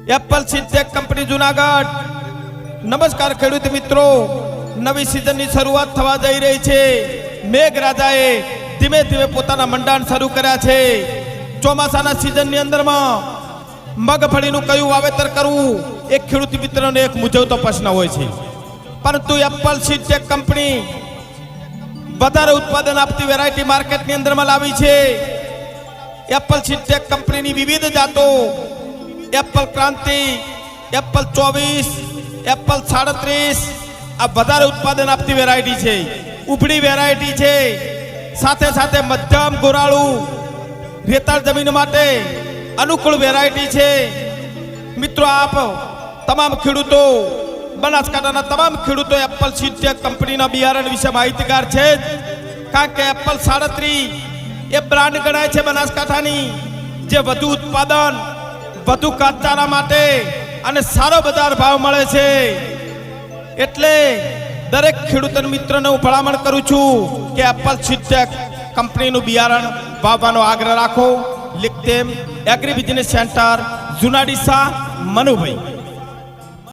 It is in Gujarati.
Apple સીડટેક company Junagadh. નમસ્કાર ખેડૂત મિત્રો, નવી સિઝનની શરૂઆત થવા જઈ રહી છે। મેઘરાજાએ ધીમે ધીમે પોતાના મંડાણ શરૂ કર્યા છે। ચોમાસાના સિઝનની અંદરમાં મગફળીનું કયું વાવેતર કરવું એ ખેડૂત મિત્રોને એક મૂંઝવતો પ્રશ્ન હોય છે, પરંતુ એપલ સીડટેક કંપની વધારે ઉત્પાદન આપતી વેરાયટી માર્કેટની અંદરમાં લાવી છે। એપલ સીડટેક કંપનીની વિવિધ જાતો એપલ ક્રાંતિ, એપલ 24, એપલ 37 આ વધારે ઉત્પાદન આપતી વેરાયટી છે। ઉભડી વેરાયટી છે, સાથે સાથે મધ્યમ ગોરાળુ રેતાળ જમીન માટે અનુકૂળ વેરાયટી છે। મિત્રો, આપ તમામ ખેડૂતો, બનાસકાંઠાના તમામ ખેડૂતો એપલ સીડટેક કંપનીના બિયારણ વિશે માહિતગાર છે, કારણ કે એપલ 37 એ બ્રાન્ડ ગણાય છે બનાસકાંઠાની, જે વધુ ઉત્પાદન, વધુ કાચારા માટે અને સારો બજાર ભાવ મળે છે। એટલે દરેક ખેડૂત મિત્રને હું ભલામણ કરું છું કે એપલ સીડટેક કંપનીનું બિયારણ વાવવાનો આગ્રહ રાખો। લિખતેમ agri business centre, Juna Deesa, Manubhai.